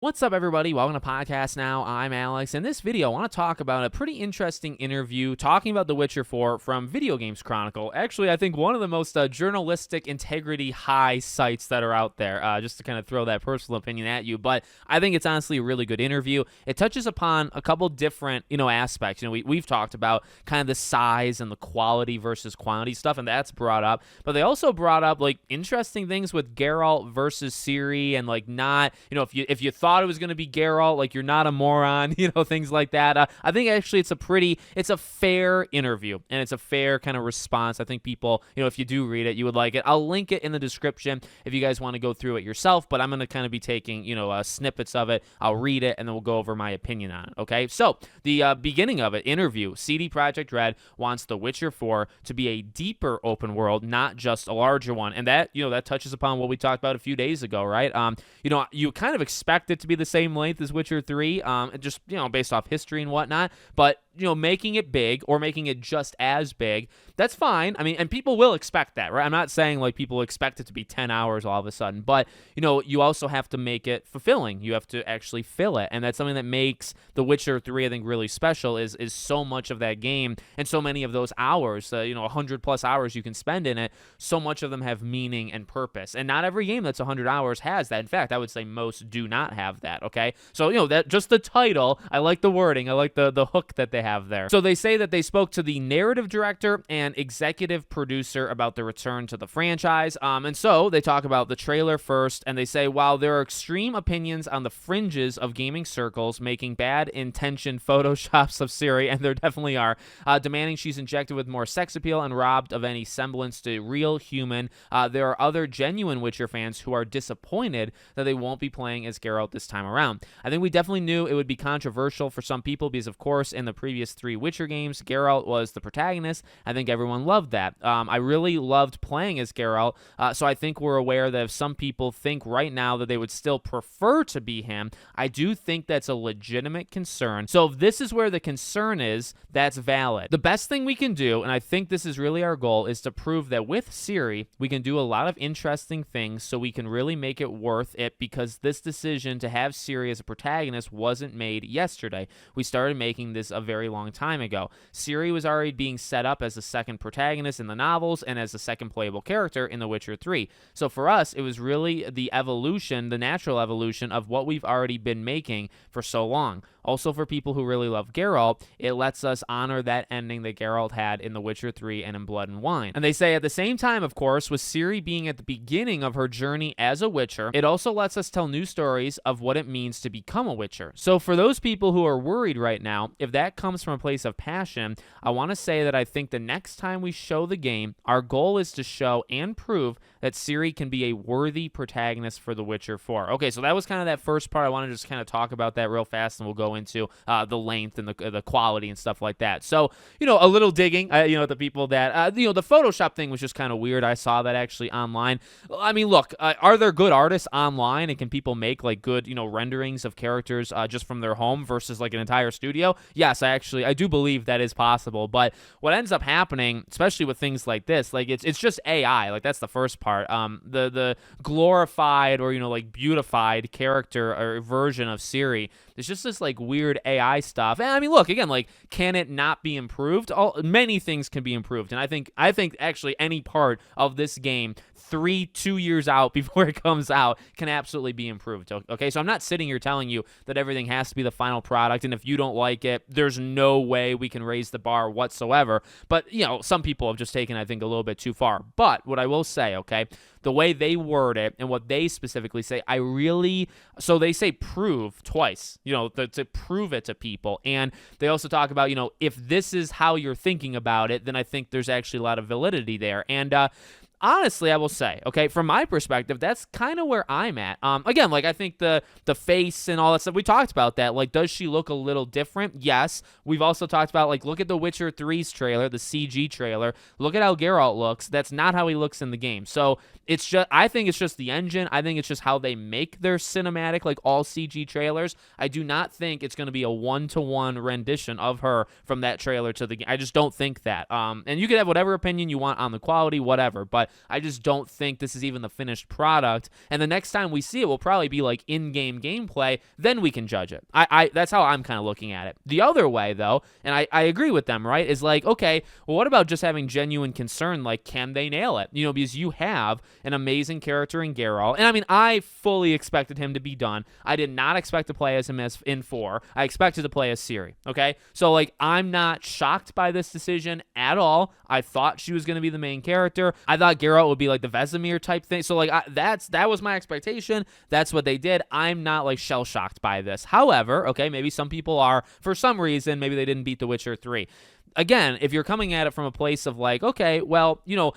What's up, everybody? Welcome to Podcast Now. I'm Alex. In this video, I want to talk about a pretty interesting interview talking about The Witcher 4 from Video Games Chronicle. Actually, I think one of the most journalistic integrity high sites that are out there, just to kind of throw that personal opinion at you. But I think it's honestly a really good interview. It touches upon a couple different, aspects. We've talked about kind of the size and the quality versus quantity stuff, and that's brought up. But they also brought up, interesting things with Geralt versus Ciri and, not, if you thought it was going to be Geralt, you're not a moron, things like that. I think actually it's a fair interview, and it's a fair kind of response. I think people, if you do read it, you would like it. I'll link it in the description if you guys want to go through it yourself, but I'm going to kind of be taking, snippets of it. I'll read it, and then we'll go over my opinion on it, okay? So, the beginning of it, interview, CD Projekt Red wants The Witcher 4 to be a deeper open world, not just a larger one, and that, that touches upon what we talked about a few days ago, right? You kind of expect it to be the same length as Witcher 3, just, based off history and whatnot, but, making it big or making it just as big, that's fine. I mean, and people will expect that, right? I'm not saying, people expect it to be 10 hours all of a sudden, but, you also have to make it fulfilling. You have to actually fill it, and that's something that makes The Witcher 3, I think, really special, is so much of that game and so many of those hours, 100-plus hours you can spend in it, so much of them have meaning and purpose, and not every game that's 100 hours has that. In fact, I would say most do not have that, okay? So, that just the title, I like the wording, I like the hook that they have there. So they say that they spoke to the narrative director and executive producer about the return to the franchise, and so they talk about the trailer first, and they say, while there are extreme opinions on the fringes of gaming circles making bad intentioned photoshops of Ciri, and there definitely are, demanding she's injected with more sex appeal and robbed of any semblance to real human, there are other genuine Witcher fans who are disappointed that they won't be playing as Geralt this time around. I think we definitely knew it would be controversial for some people because, of course, in the previous 3 Witcher games, Geralt was the protagonist. I think everyone loved that. I really loved playing as Geralt, so I think we're aware that if some people think right now that they would still prefer to be him, I do think that's a legitimate concern. So if this is where the concern is, that's valid. The best thing we can do, and I think this is really our goal, is to prove that with Ciri, we can do a lot of interesting things so we can really make it worth it, because this decision to have Ciri as a protagonist wasn't made yesterday. We started making this a very long time ago. Ciri was already being set up as the second protagonist in the novels and as the second playable character in The Witcher 3. So for us, it was really the evolution, the natural evolution of what we've already been making for so long. Also, for people who really love Geralt, it lets us honor that ending that Geralt had in The Witcher 3 and in Blood and Wine. And they say at the same time, of course, with Ciri being at the beginning of her journey as a Witcher, it also lets us tell new stories of what it means to become a Witcher. So for those people who are worried right now, if that comes from a place of passion, I want to say that I think the next time we show the game, our goal is to show and prove that Ciri can be a worthy protagonist for The Witcher 4. Okay, so that was kind of that first part. I want to just kind of talk about that real fast, and we'll go into the length and the quality and stuff like that. So, a little digging, the people that, the Photoshop thing was just kind of weird. I saw that actually online. I mean, look, are there good artists online, and can people make, good, renderings of characters just from their home versus, an entire studio? Yes, I do believe that is possible, but what ends up happening, especially with things like this, it's just AI. That's the first part. The glorified or, beautified character or version of Ciri, it's just this, weird AI stuff. And I mean, look, again, can it not be improved? Many things can be improved, and I think actually any part of this game 2 years out before it comes out can absolutely be improved. Okay, so I'm not sitting here telling you that everything has to be the final product, and if you don't like it, there's no way we can raise the bar whatsoever. But, some people have just taken, I think, a little bit too far. But what I will say, okay, the way they word it and what they specifically say, so they say prove twice, to prove it to people. And they also talk about, if this is how you're thinking about it, then I think there's actually a lot of validity there. And, honestly, I will say, okay, from my perspective, that's kind of where I'm at. Again, I think the face and all that stuff, we talked about that. Does she look a little different? Yes. We've also talked about, look at the Witcher 3's trailer, the CG trailer. Look at how Geralt looks. That's not how he looks in the game. So I think it's just the engine. I think it's just how they make their cinematic, all CG trailers. I do not think it's going to be a one-to-one rendition of her from that trailer to the game. I just don't think that. And you can have whatever opinion you want on the quality, whatever, but but I just don't think this is even the finished product. And the next time we see it will probably be like in-game gameplay. Then we can judge it. That's how I'm kind of looking at it. The other way, though, and I agree with them, right, is like, okay, well, what about just having genuine concern? Like, can they nail it? You know, because you have an amazing character in Geralt. And I mean, I fully expected him to be done. I did not expect to play as him as in 4. I expected to play as Ciri, okay? So, like, I'm not shocked by this decision at all. I thought she was going to be the main character. I thought Geralt would be like the Vesemir type thing. So, like, that was my expectation. That's what they did. I'm not, like, shell-shocked by this. However, okay, maybe some people are, for some reason, maybe they didn't beat The Witcher 3. Again, if you're coming at it from a place of like, okay, well, you know,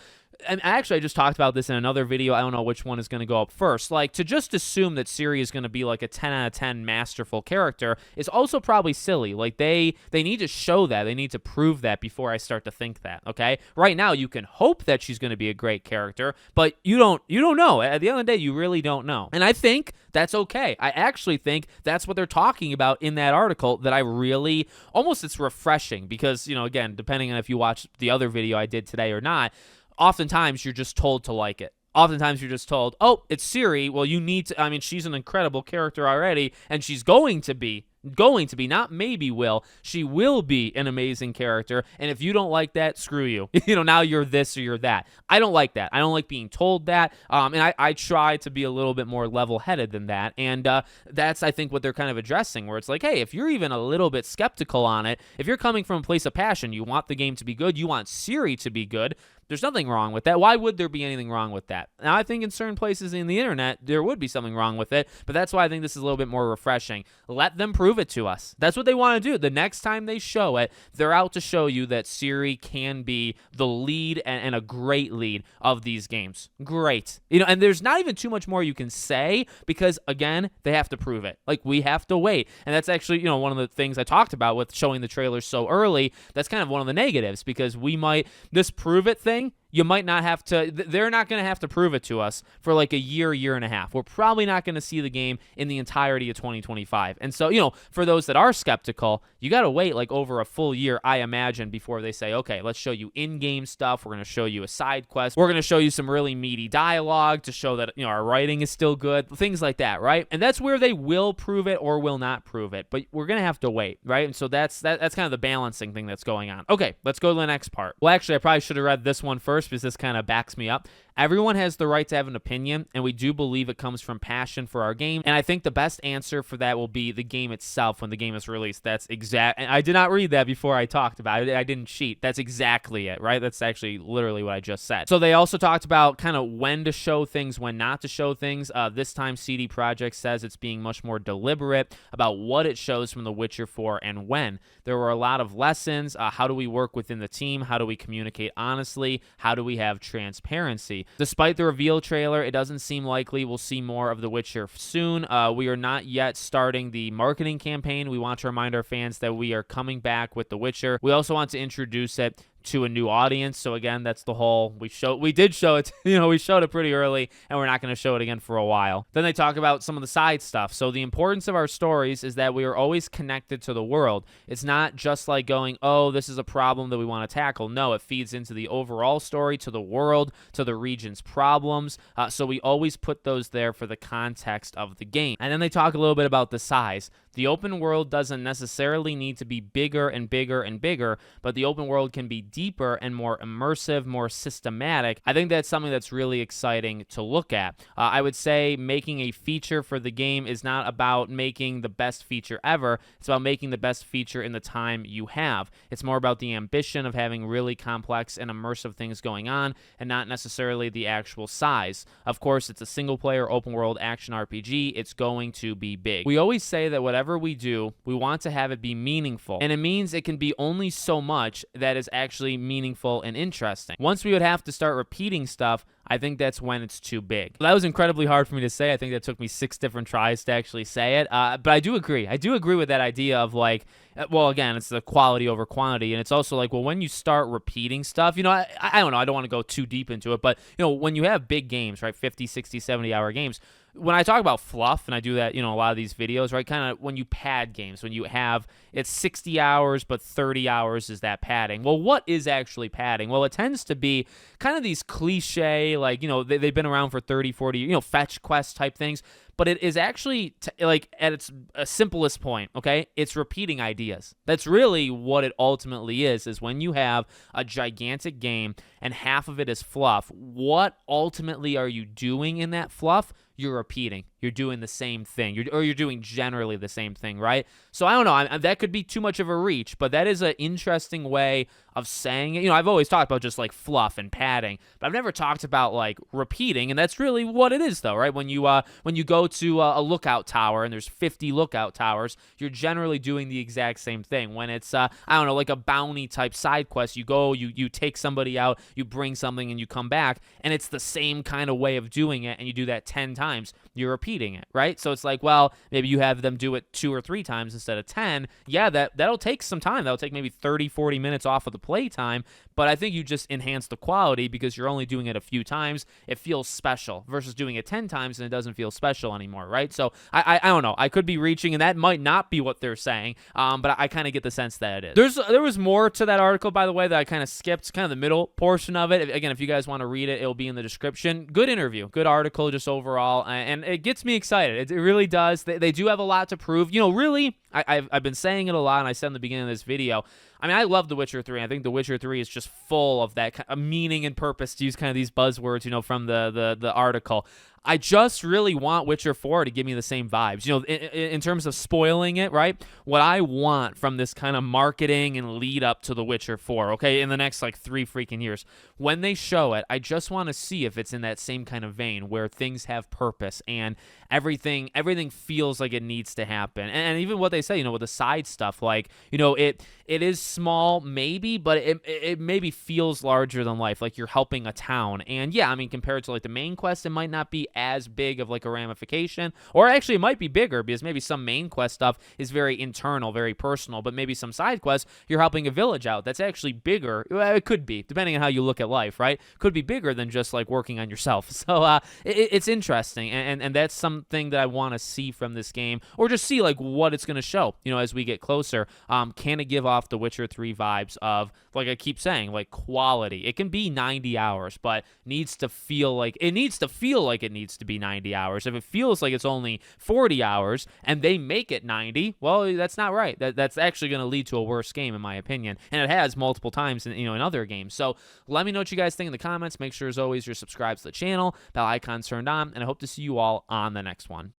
and actually I just talked about this in another video. I don't know which one is going to go up first. Like, to just assume that Ciri is going to be like a 10 out of 10 masterful character is also probably silly. Like, they need to show that. They need to prove that before I start to think that, okay? Right now, you can hope that she's going to be a great character, but you don't know. At the end of the day, you really don't know. And I think that's okay. I actually think that's what they're talking about in that article, that I really, almost it's refreshing because, you know, again, depending on if you watch the other video I did today or not, oftentimes you're just told to like it. Oftentimes you're just told, oh, it's Ciri. Well, you need to, I mean, she's an incredible character already, and she's going to be, not maybe will, she will be an amazing character, and if you don't like that, screw you. You know, now you're this or you're that. I don't like that. I don't like being told that, and I try to be a little bit more level-headed than that, and that's, I think, what they're kind of addressing, where it's like, hey, if you're even a little bit skeptical on it, if you're coming from a place of passion, you want the game to be good, you want Ciri to be good, there's nothing wrong with that. Why would there be anything wrong with that? Now, I think in certain places in the internet, there would be something wrong with it, but that's why I think this is a little bit more refreshing. Let them prove it to us. That's what they want to do. The next time they show it, they're out to show you that Ciri can be the lead and a great lead of these games. Great. You know, and there's not even too much more you can say because, again, they have to prove it. Like, we have to wait. And that's actually, you know, one of the things I talked about with showing the trailers so early. That's kind of one of the negatives because we might, this prove it thing, you might not have to, they're not going to have to prove it to us for like a year and a half. We're probably not going to see the game in the entirety of 2025. And so, you know, for those that are skeptical, you got to wait like over a full year, I imagine, before they say, okay, let's show you in-game stuff. We're going to show you a side quest. We're going to show you some really meaty dialogue to show that, you know, our writing is still good, things like that, right? And that's where they will prove it or will not prove it. But we're going to have to wait, right? And so that's kind of the balancing thing that's going on. Okay, let's go to the next part. Well, actually, I probably should have read this one first because this kind of backs me up. Everyone has the right to have an opinion, and we do believe it comes from passion for our game. And I think the best answer for that will be the game itself when the game is released. That's exact. And I did not read that before I talked about it. I didn't cheat. That's exactly it, right? That's actually literally what I just said. So they also talked about kind of when to show things, when not to show things. This time, CD Projekt says it's being much more deliberate about what it shows from The Witcher 4 and when. There were a lot of lessons. How do we work within the team? How do we communicate honestly? How do we have transparency? Despite the reveal trailer, it doesn't seem likely we'll see more of The Witcher soon. We are not yet starting the marketing campaign. We want to remind our fans that we are coming back with The Witcher. We also want to introduce it to a new audience. So again, that's the whole, we did show it, you know, we showed it pretty early and we're not going to show it again for a while. Then they talk about some of the side stuff. So the importance of our stories is that we are always connected to the world. It's not just like going, oh, this is a problem that we want to tackle. No, it feeds into the overall story, to the world, to the region's problems. So we always put those there for the context of the game. And then they talk a little bit about the size. The open world doesn't necessarily need to be bigger and bigger and bigger, but the open world can be deeper and more immersive, more systematic. I think that's something that's really exciting to look at. I would say making a feature for the game is not about making the best feature ever. It's about making the best feature in the time you have. It's more about the ambition of having really complex and immersive things going on and not necessarily the actual size. Of course, it's a single-player open-world action RPG. It's going to be big. We always say that whatever we do, we want to have it be meaningful. And it means it can be only so much that is actually meaningful and interesting. Once we would have to start repeating stuff, I think that's when it's too big. That was incredibly hard for me to say. I think that took me 6 different tries to actually say it. But I do agree. I do agree with that idea of like, well, again, it's the quality over quantity. And it's also like, well, when you start repeating stuff, you know, I don't know. I don't want to go too deep into it. But, you know, when you have big games, right, 50, 60, 70-hour games, when I talk about fluff, and I do that, a lot of these videos, right? Kind of when you pad games, when you have it's 60 hours, but 30 hours is that padding. Well, what is actually padding? Well, it tends to be kind of these cliche, like, they've been around for 30, 40, fetch quest type things. But it is actually, like, at its simplest point, okay? It's repeating ideas. That's really what it ultimately is when you have a gigantic game and half of it is fluff, what ultimately are you doing in that fluff? You're repeating. You're doing the same thing. You're doing generally the same thing, right? So I don't know. That could be too much of a reach, but that is an interesting way of saying it. I've always talked about just like fluff and padding, but I've never talked about like repeating, and that's really what it is, though, right? When you go to a lookout tower and there's 50 lookout towers, you're generally doing the exact same thing. When it's I don't know, like a bounty type side quest, you go, you take somebody out, you bring something, and you come back, and it's the same kind of way of doing it, and you do that 10 times. You're repeating it, right? So it's like, well, maybe you have them do it 2 or 3 times instead of 10. Yeah, that'll take some time. That'll take maybe 30, 40 minutes off of the play time, but I think you just enhance the quality because you're only doing it a few times. It feels special versus doing it 10 times and it doesn't feel special anymore, right? So I don't know. I could be reaching, and that might not be what they're saying, but I kind of get the sense that it is. There was more to that article, by the way, that I kind of skipped, kind of the middle portion of it. Again, if you guys want to read it, it'll be in the description. Good interview, good article just overall, and it gets me excited. It really does. They do have a lot to prove. Really, I've been saying it a lot, and I said in the beginning of this video, I mean, I love The Witcher 3. I think The Witcher 3 is just full of that kind of meaning and purpose, to use kind of these buzzwords, from the article. I just really want Witcher 4 to give me the same vibes. In terms of spoiling it, right? What I want from this kind of marketing and lead up to The Witcher 4, okay, in the next like 3 freaking years, when they show it, I just want to see if it's in that same kind of vein where things have purpose and everything feels like it needs to happen. And even what they say, with the side stuff, like, it is small maybe, but it maybe feels larger than life, like you're helping a town. And yeah, I mean, compared to like the main quest, it might not be as big of like a ramification, or actually it might be bigger because maybe some main quest stuff is very internal, very personal, but maybe some side quests, you're helping a village out, that's actually bigger. Well, it could be, depending on how you look at life, right? Could be bigger than just like working on yourself. So it's interesting, and that's something that I want to see from this game, or just see like what it's going to show, as we get closer. Can it give off the Witcher 3 vibes of, like I keep saying, like quality? It can be 90 hours, but needs to feel like it needs to be 90 hours. If it feels like it's only 40 hours and they make it 90, well, that's not right. That's actually going to lead to a worse game, in my opinion, and it has multiple times in other games. So let me know what you guys think in the comments. Make sure, as always, you're subscribed to the channel, bell icon turned on, and I hope to see you all on the next one.